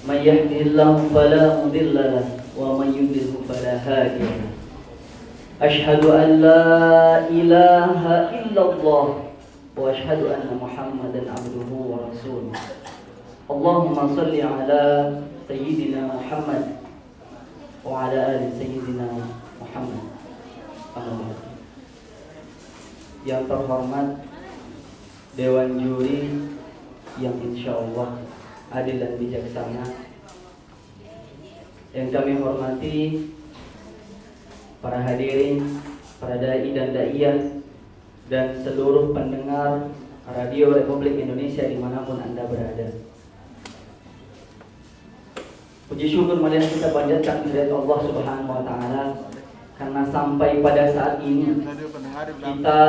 من يهده الله فلا مضل له ومن يضلل فلا هادي له أشهد أن لا إله إلا الله وأشهد أن محمدا عبده ورسوله اللهم صل على سيدنا محمد وعلى آل سيدنا Muhammad. Yang terhormat Dewan Juri yang insya Allah adil dan bijaksana, yang kami hormati para hadirin, para dai dan daiyah, dan seluruh pendengar Radio Republik Indonesia dimanapun Anda berada. Puji syukur marilah kita panjatkan kehadirat Allah Subhanahu wa taala karena sampai pada saat ini kita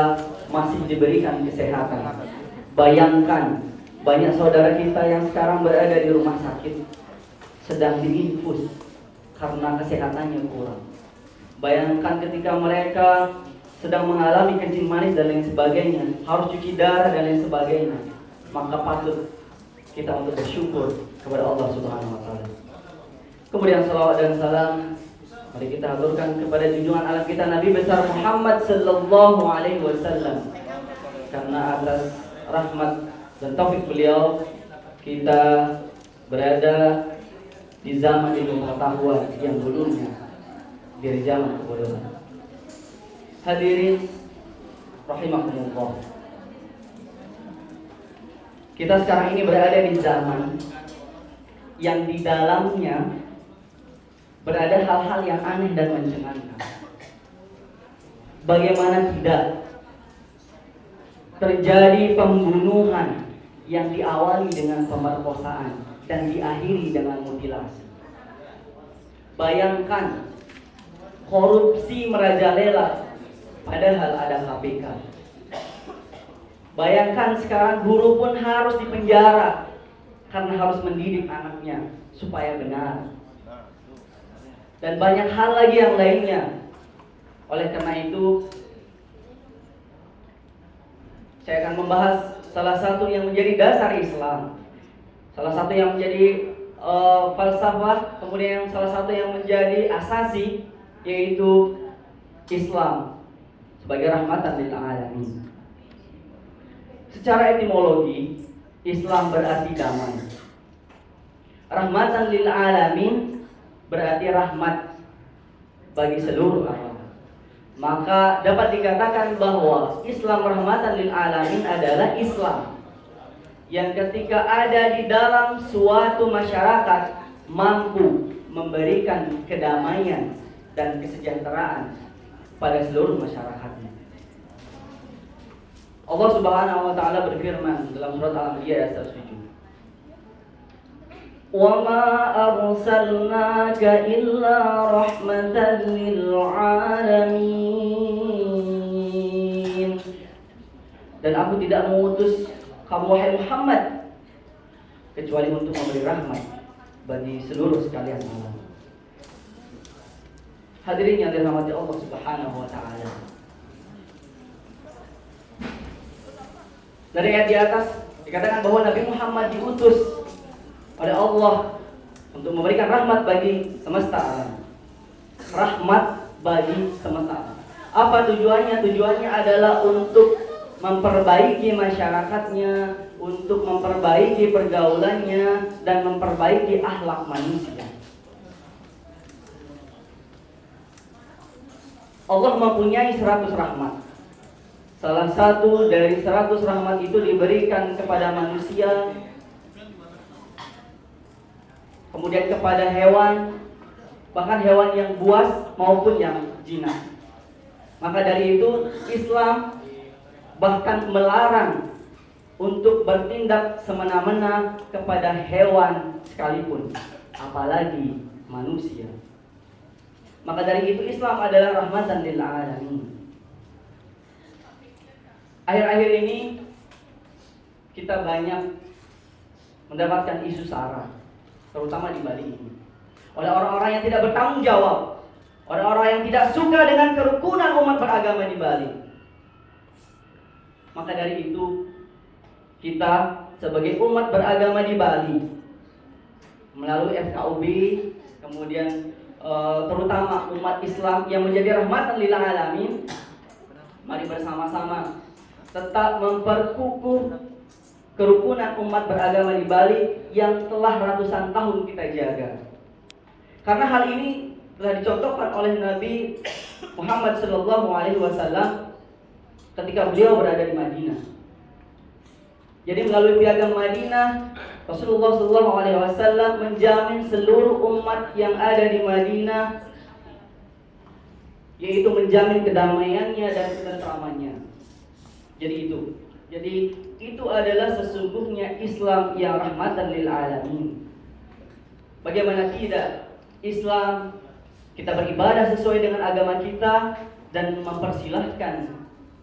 masih diberikan kesehatan. Bayangkan banyak saudara kita yang sekarang berada di rumah sakit sedang diinfus karena kesehatannya kurang. Bayangkan ketika mereka sedang mengalami kencing manis dan lain sebagainya, harus cuci darah dan lain sebagainya, maka patut kita untuk bersyukur kepada Allah Subhanahu wa taala. Kemudian salawat dan salam mari kita haturkan kepada junjungan alam kita Nabi besar Muhammad sallallahu alaihi wasallam, karena atas rahmat dan taufik beliau kita berada di zaman ilmu pengetahuan yang dulunya dari zaman kebodohan. Hadirin rahimakumullah, kita sekarang ini berada di zaman yang di dalamnya berada hal-hal yang aneh dan mencengangkan. Bagaimana tidak terjadi pembunuhan yang diawali dengan pemerkosaan dan diakhiri dengan mutilasi. Bayangkan korupsi merajalela padahal ada KPK. Bayangkan sekarang guru pun harus dipenjara karena harus mendidik anaknya supaya benar. Dan banyak hal lagi yang lainnya. Oleh karena itu saya akan membahas salah satu yang menjadi dasar Islam, salah satu yang menjadi falsafah, kemudian salah satu yang menjadi asasi, yaitu Islam sebagai rahmatan lil alamin. Secara etimologi, Islam berarti damai. Rahmatan lil alamin berarti rahmat bagi seluruh alam. Maka dapat dikatakan bahwa Islam rahmatan lil alamin adalah Islam yang ketika ada di dalam suatu masyarakat mampu memberikan kedamaian dan kesejahteraan pada seluruh masyarakatnya. Allah Subhanahu wa taala berfirman dalam surat Al-Anbiya ayat 107. وَمَا أَرْسَلْنَاكَ إِلَّا رَحْمَةً لِلْعَالَمِينَ. Dan aku tidak mengutus kamu wahai Muhammad kecuali untuk memberi rahmat bagi seluruh sekalian alam. Hadirin yang dirahmati Allah Subhanahu wa taala. Dari ayat di atas dikatakan bahwa Nabi Muhammad diutus oleh Allah untuk memberikan rahmat bagi semesta alam. Rahmat bagi semesta alam. Apa tujuannya? Tujuannya adalah untuk memperbaiki masyarakatnya, untuk memperbaiki pergaulannya, dan memperbaiki akhlak manusia. Allah mempunyai 100 rahmat. Salah satu dari 100 rahmat itu diberikan kepada manusia, kemudian kepada hewan, bahkan hewan yang buas maupun yang jinak. Maka dari itu Islam bahkan melarang untuk bertindak semena-mena kepada hewan sekalipun, apalagi manusia. Maka dari itu Islam adalah rahmatan lil alamin. Akhir-akhir ini kita banyak mendapatkan isu sara, terutama di Bali ini, oleh orang-orang yang tidak bertanggung jawab, orang-orang yang tidak suka dengan kerukunan umat beragama di Bali. Maka dari itu kita sebagai umat beragama di Bali melalui FKUB, kemudian terutama umat Islam yang menjadi rahmatan lil alamin. Mari bersama-sama tetap memperkukuh kerukunan umat beragama di Bali yang telah ratusan tahun kita jaga. Karena hal ini telah dicontohkan oleh Nabi Muhammad SAW ketika beliau berada di Madinah. Jadi melalui piagam Madinah, Rasulullah SAW menjamin seluruh umat yang ada di Madinah, yaitu menjamin kedamaiannya dan ketentramannya. Jadi itu adalah sesungguhnya Islam yang rahmatan lil alamin. Bagaimana tidak? Islam, kita beribadah sesuai dengan agama kita dan mempersilahkan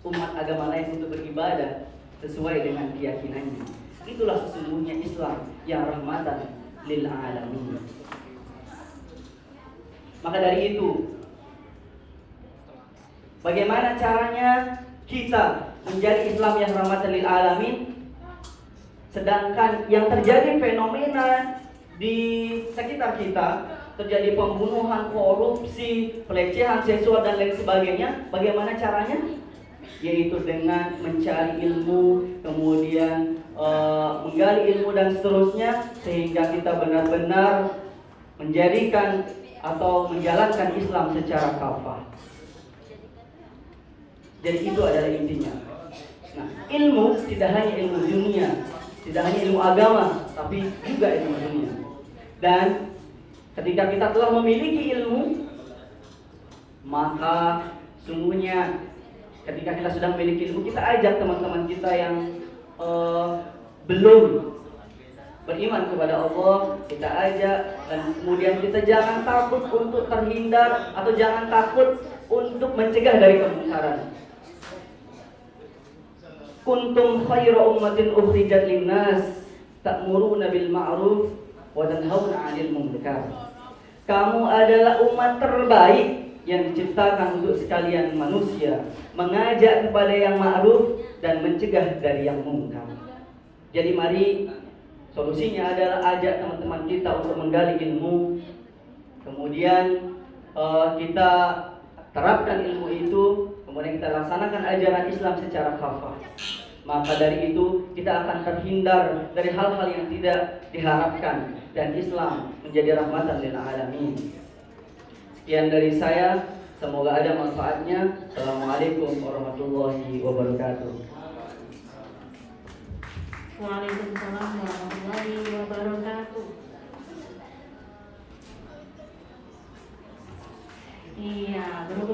umat agama lain untuk beribadah sesuai dengan keyakinannya. Itulah sesungguhnya Islam yang rahmatan lil alamin. Maka dari itu, bagaimana caranya kita menjadi Islam yang rahmatan lil alamin, sedangkan yang terjadi fenomena di sekitar kita, terjadi pembunuhan, korupsi, pelecehan seksual dan lain sebagainya. Bagaimana caranya? Yaitu dengan mencari ilmu, kemudian menggali ilmu dan seterusnya, sehingga kita benar-benar menjadikan atau menjalankan Islam secara kafah. Jadi itu adalah intinya. Nah, ilmu tidak hanya ilmu dunia, tidak hanya ilmu agama, tapi juga ilmu dunia. Dan ketika kita telah memiliki ilmu, maka sungguhnya ketika kita sudah memiliki ilmu, kita ajak teman-teman kita yang belum beriman kepada Allah, kita ajak, dan kemudian kita jangan takut untuk terhindar atau jangan takut untuk mencegah dari kemungkaran. Kuntum khairu ummatin ukhrijat linnas ta'muruna bil ma'ruf wa tanhauna 'anil munkar. Kamu adalah umat terbaik yang diciptakan untuk sekalian manusia, mengajak kepada yang ma'ruf dan mencegah dari yang munkar. Jadi mari, solusinya adalah ajak teman-teman kita untuk menggali ilmu, kemudian kita terapkan ilmu itu, kemudian kita laksanakan ajaran Islam secara kafah. Maka dari itu kita akan terhindar dari hal-hal yang tidak diharapkan dan Islam menjadi rahmatan lil alamin. Sekian dari saya, semoga ada manfaatnya. Assalamualaikum warahmatullahi wabarakatuh. Waalaikumsalam warahmatullahi wabarakatuh. Iya, berhubung